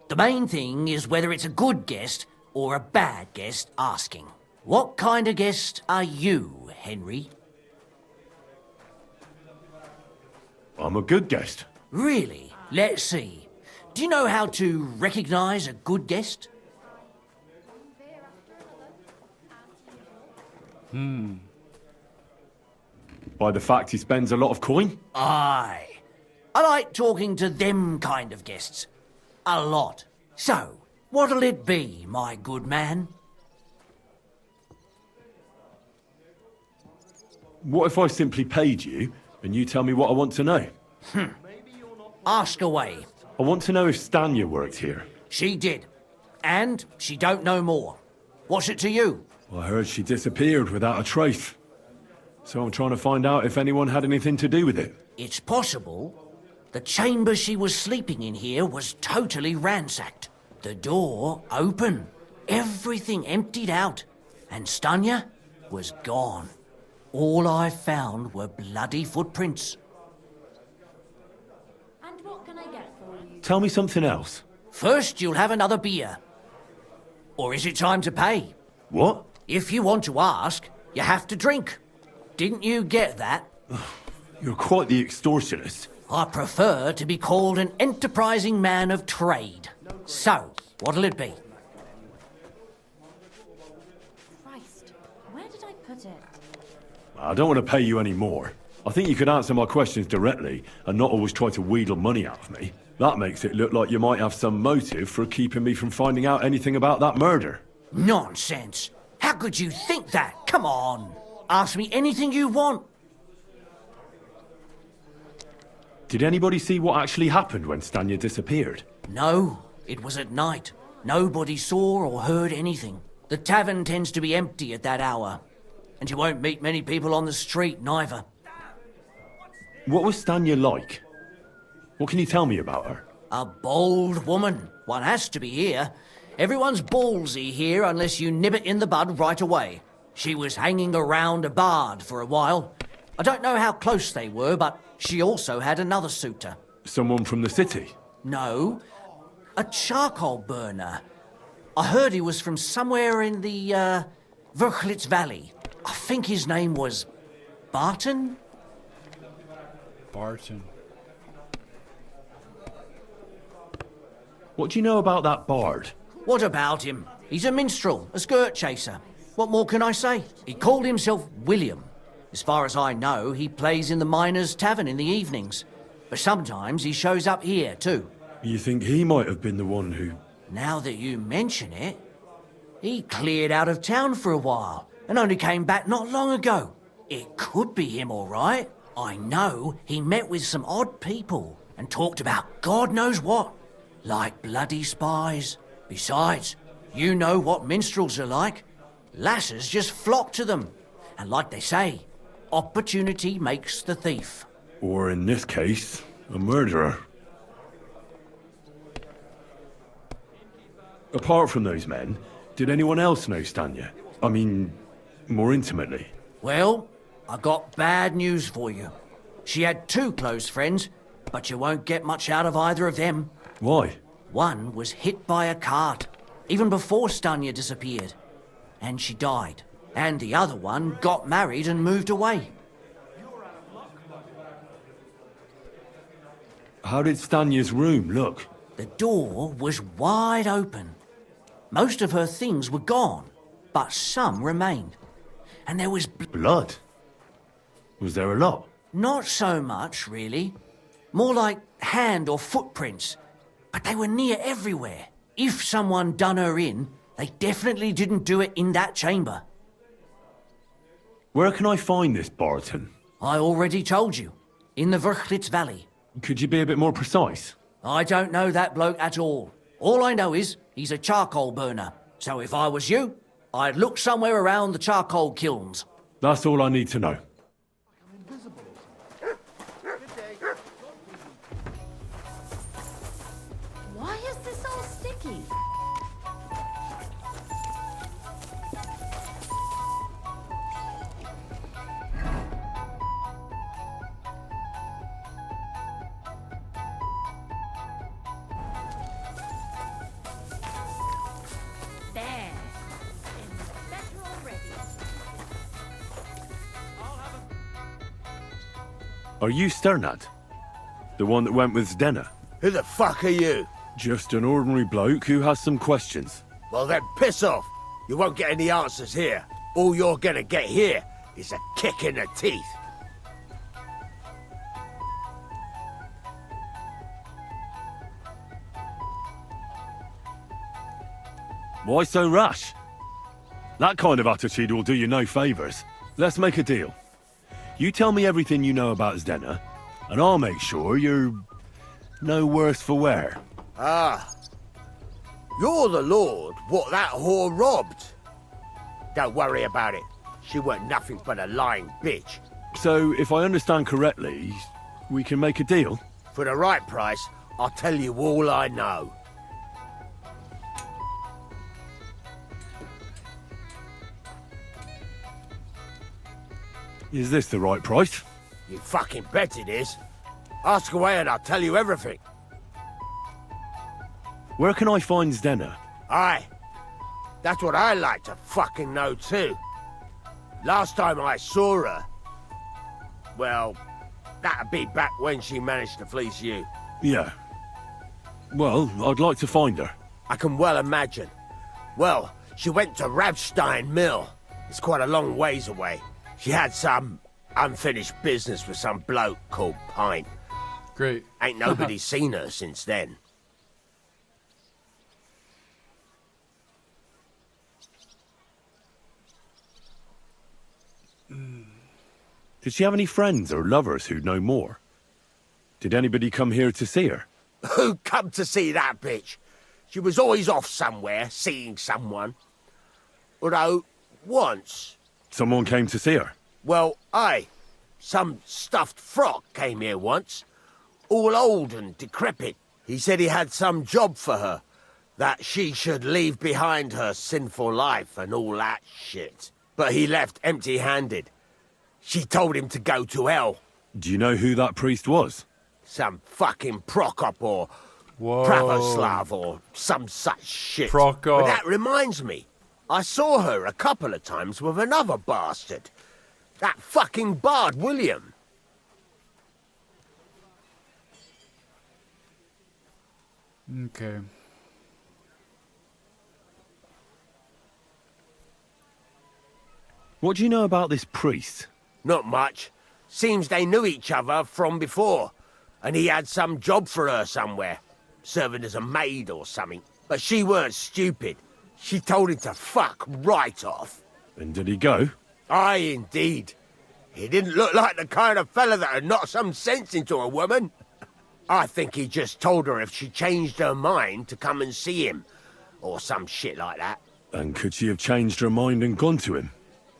The main thing is whether it's a good guest or a bad guest asking. What kind of guest are you, Henry? I'm a good guest. Really? Let's see. Do you know how to recognise a good guest? By the fact he spends a lot of coin? Aye. I like talking to them kind of guests. A lot. So, what'll it be, my good man? What if I simply paid you and you tell me what I want to know? Ask away. I want to know if Stanya worked here. She did. And she don't know more. What's it to you? I heard she disappeared without a trace. So I'm trying to find out if anyone had anything to do with it. It's possible. The chamber she was sleeping in here was totally ransacked. The door open. Everything emptied out. And Stanya was gone. All I found were bloody footprints. And what can I get for you? Tell me something else. First, you'll have another beer. Or is it time to pay? What? If you want to ask, you have to drink. Didn't you get that? You're quite the extortionist. I prefer to be called an enterprising man of trade. So, what'll it be? Christ, where did I put it? I don't want to pay you any more. I think you could answer my questions directly and not always try to wheedle money out of me. That makes it look like you might have some motive for keeping me from finding out anything about that murder. Nonsense. How could you think that? Come on. Ask me anything you want. Did anybody see what actually happened when Stanya disappeared? No, it was at night. Nobody saw or heard anything. The tavern tends to be empty at that hour. And you won't meet many people on the street, neither. What was Stanya like? What can you tell me about her? A bold woman. One has to be here. Everyone's ballsy here unless you nib it in the bud right away. She was hanging around a bard for a while. I don't know how close they were, but she also had another suitor. Someone from the city? No, a charcoal burner. I heard he was from somewhere in the, Verchlitz Valley. I think his name was Barton? Barton. What do you know about that bard? What about him? He's a minstrel, a skirt chaser. What more can I say? He called himself William. As far as I know, he plays in the Miners' Tavern in the evenings. But sometimes he shows up here, too. You think he might have been the one who... Now that you mention it, He cleared out of town for a while and only came back not long ago. It could be him, all right. I know he met with some odd people and talked about God knows what, like bloody spies. Besides, you know what minstrels are like. Lasses just flock to them. And like they say, opportunity makes the thief. Or in this case, a murderer. Apart from those men, did anyone else know Stanya? I mean, more intimately. Well, I got bad news for you. She had 2 close friends, but you won't get much out of either of them. Why? One was hit by a cart, even before Stanya disappeared. And she died. And the other one got married and moved away. How did Stanya's room look? The door was wide open. Most of her things were gone, but some remained. And there was Blood? Was there a lot? not so much, really. More like hand or footprints. But they were near everywhere. If someone done her in, they definitely didn't do it in that chamber. Where can I find this Barton? I already told you. In the Verchlitz Valley. Could you be a bit more precise? I don't know that bloke at all. All I know is he's a charcoal burner. So if I was you, I'd look somewhere around the charcoal kilns. That's all I need to know. Why is this all sticky? There. It's better already. Are you Sternad? The one that went with Zdenna? Who the fuck are you? Just an ordinary bloke who has some questions. Well then, piss off. You won't get any answers here. All you're gonna get here is a kick in the teeth. Why so rash? That kind of attitude will do you no favours. Let's make a deal. You tell me everything you know about Zdenna, and I'll make sure you're no worse for wear. Ah. You're the lord what that whore robbed. Don't worry about it. She weren't nothing but a lying bitch. So, if I understand correctly, we can make a deal? For the right price, I'll tell you all I know. Is this the right price? You fucking bet it is. Ask away and I'll tell you everything. Where can I find Zdenna? Aye. That's what I like to fucking know too. Last time I saw her... Well, that'd be back when she managed to fleece you. Yeah. Well, I'd like to find her. I can well imagine. Well, she went to Ravstein Mill. It's quite a long ways away. She had some unfinished business with some bloke called Pint. Great. Ain't nobody seen her since then. Did she have any friends or lovers who'd know more? Did anybody come here to see her? Who come to see that bitch? She was always off somewhere, seeing someone. Although, once... Someone came to see her? Well, aye. Some stuffed frock came here once. All old and decrepit. He said he had some job for her. That she should leave behind her sinful life and all that shit. But he left empty-handed. She told him to go to hell. Do you know who that priest was? Some fucking Prokop or Whoa. Pravoslav or some such shit. Prokop. But that reminds me. I saw her a couple of times with another bastard. That fucking bard, William. Okay. What do you know about this priest? Not much. Seems they knew each other from before. And he had some job for her somewhere. Serving as a maid or something. But she weren't stupid. She told him to fuck right off. And did he go? Aye, indeed. He didn't look like the kind of fella that would knock some sense into a woman. I think he just told her if she changed her mind to come and see him. Or some shit like that. And could she have changed her mind and gone to him?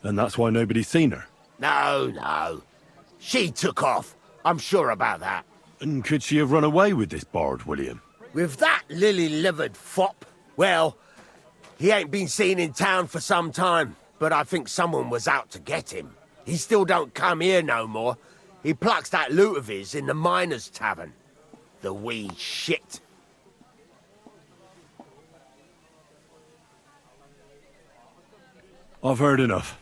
And that's why nobody's seen her? No. She took off. I'm sure about that. And could she have run away with this bard, William? With that lily-livered fop? Well, he ain't been seen in town for some time, but I think someone was out to get him. He still don't come here no more. He plucks that loot of his in the miners' tavern. The wee shit. I've heard enough.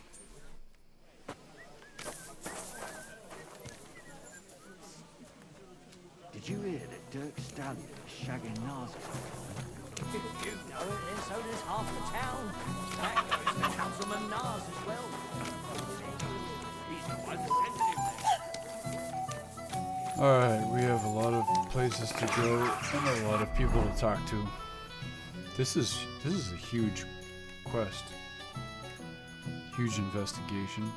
Did you hear that Dirk Stallion is shagging Narza? You know it, and so does half the town. That goes to Councilman Nars as well. He's the one that sent him there. Alright, we have a lot of places to go and a lot of people to talk to. This is a huge quest. Huge investigation.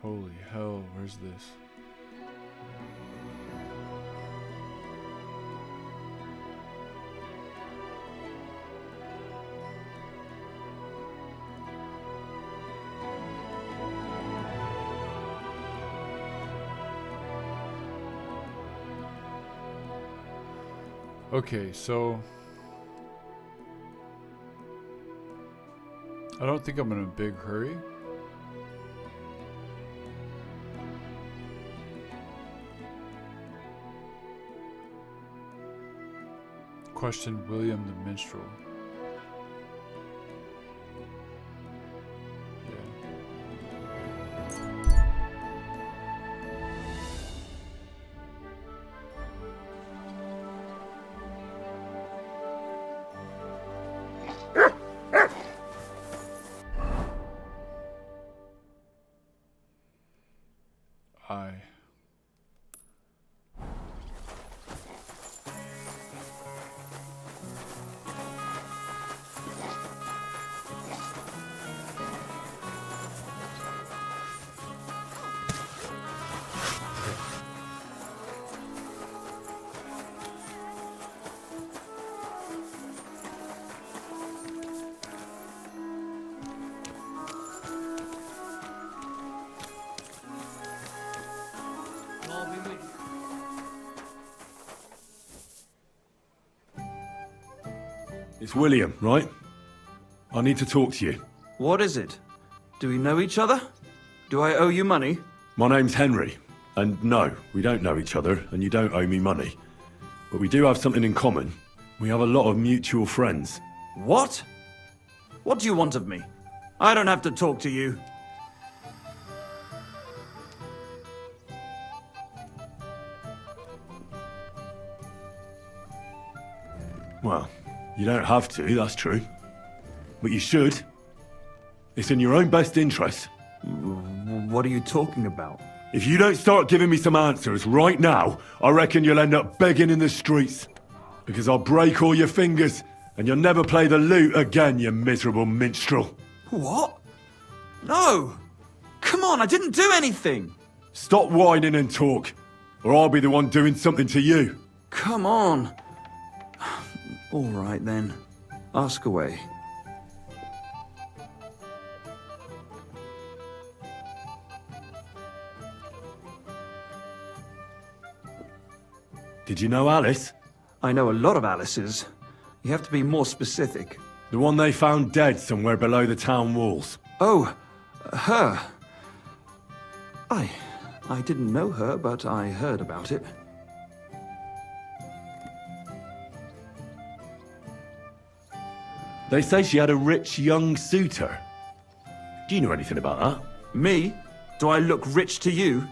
Holy hell, where's this? Okay, so I don't think I'm in a big hurry. Question William the Minstrel. It's William, right? I need to talk to you. What is it? Do we know each other? Do I owe you money? My name's Henry, and no, we don't know each other, and you don't owe me money. But we do have something in common. We have a lot of mutual friends. What? What do you want of me? I don't have to talk to you. Well, you don't have to, that's true. But you should. It's in your own best interest. What are you talking about? If you don't start giving me some answers right now, I reckon you'll end up begging in the streets. Because I'll break all your fingers, and you'll never play the lute again, you miserable minstrel. What? No! Come on, I didn't do anything! Stop whining and talk, or I'll be the one doing something to you. Come on. All right then. Ask away. Did you know Alice? I know a lot of Alices. You have to be more specific. The one they found dead somewhere below the town walls. Oh, her. I didn't know her, but I heard about it. They say she had a rich young suitor. Do you know anything about that? Me? Do I look rich to you?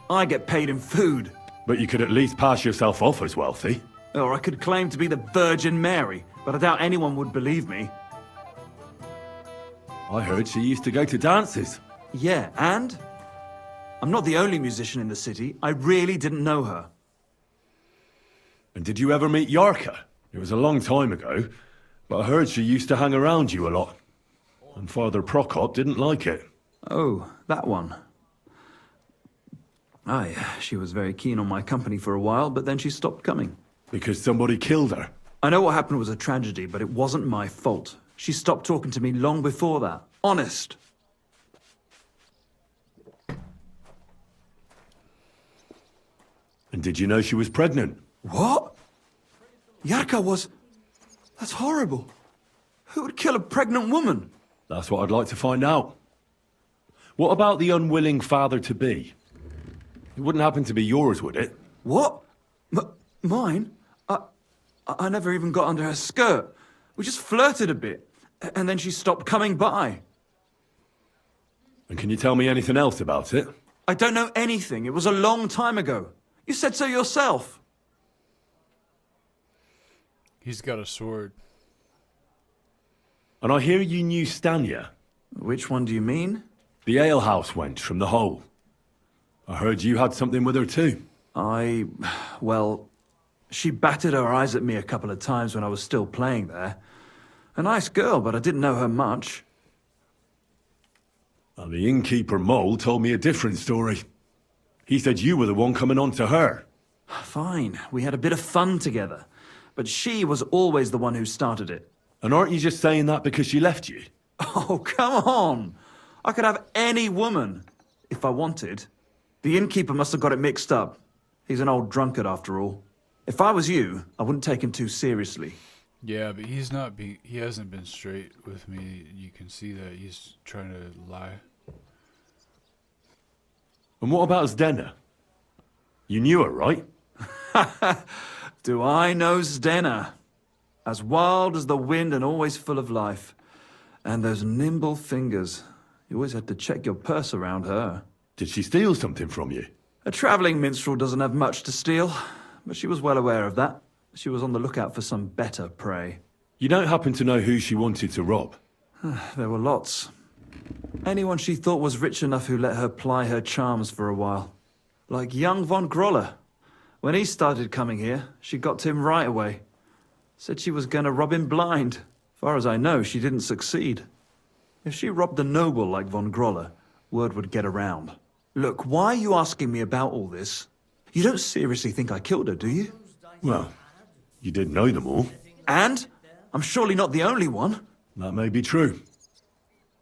I get paid in food. But you could at least pass yourself off as wealthy. Or I could claim to be the Virgin Mary, but I doubt anyone would believe me. I heard she used to go to dances. Yeah, and? I'm not the only musician in the city. I really didn't know her. And did you ever meet Yarka? It was a long time ago, but I heard she used to hang around you a lot. And Father Prokop didn't like it. Oh, that one. Aye, she was very keen on my company for a while, but then she stopped coming. Because somebody killed her? I know what happened was a tragedy, but it wasn't my fault. She stopped talking to me long before that. Honest. And did you know she was pregnant? What? Yarka was... That's horrible. Who would kill a pregnant woman? That's what I'd like to find out. What about the unwilling father-to-be? It wouldn't happen to be yours, would it? What? Mine? I never even got under her skirt. We just flirted a bit, and then she stopped coming by. And can you tell me anything else about it? I don't know anything. It was a long time ago. You said so yourself. He's got a sword. And I hear you knew Stanya. Which one do you mean? The alehouse wench from the hole. I heard you had something with her too. Well, she batted her eyes at me a couple of times when I was still playing there. A nice girl, but I didn't know her much. And the innkeeper Mole told me a different story. He said you were the one coming on to her. Fine, we had a bit of fun together. But she was always the one who started it. And aren't you just saying that because she left you? Oh, come on! I could have any woman, if I wanted. The innkeeper must have got it mixed up. He's an old drunkard after all. If I was you, I wouldn't take him too seriously. Yeah, but he hasn't been straight with me. You can see that he's trying to lie. And what about Zdena? You knew her, right? Do I know Zdena? As wild as the wind and always full of life. And those nimble fingers. You always had to check your purse around her. Did she steal something from you? A travelling minstrel doesn't have much to steal, but she was well aware of that. She was on the lookout for some better prey. You don't happen to know who she wanted to rob? There were lots. Anyone she thought was rich enough who let her ply her charms for a while. Like young von Groller. When he started coming here, she got to him right away. Said she was going to rob him blind. Far as I know, she didn't succeed. If she robbed a noble like von Groller, word would get around. Look, why are you asking me about all this? You don't seriously think I killed her, do you? Well, you did know them all. And? I'm surely not the only one. That may be true.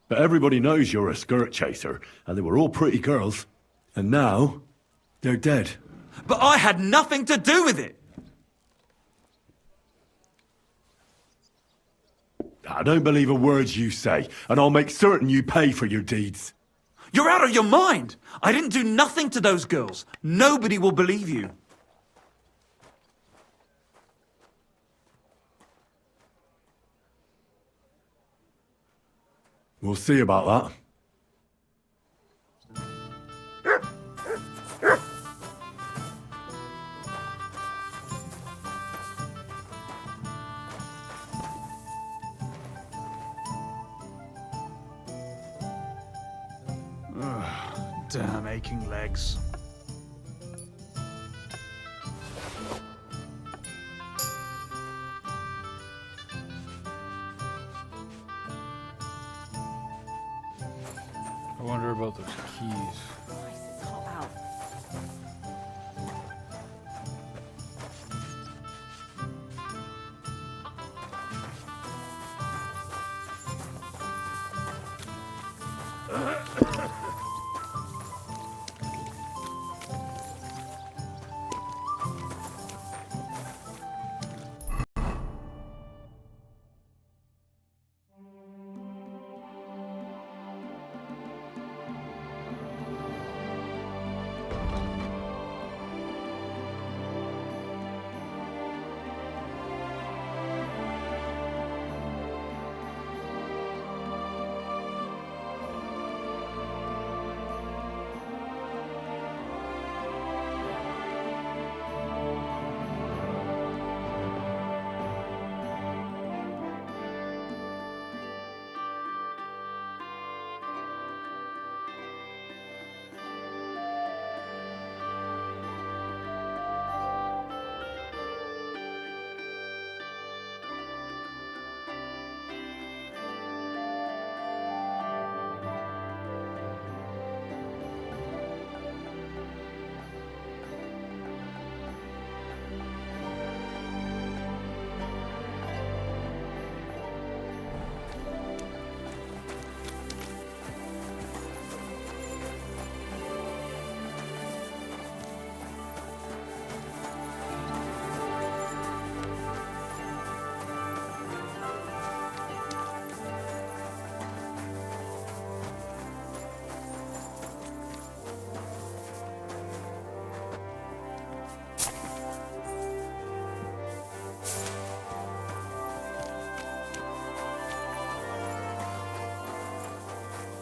But everybody knows you're a skirt chaser, and they were all pretty girls. And now, they're dead. But I had nothing to do with it! I don't believe a word you say, and I'll make certain you pay for your deeds. You're out of your mind! I didn't do nothing to those girls. Nobody will believe you. We'll see about that. Damn aching legs. I wonder about those keys. Christ, it's hot out.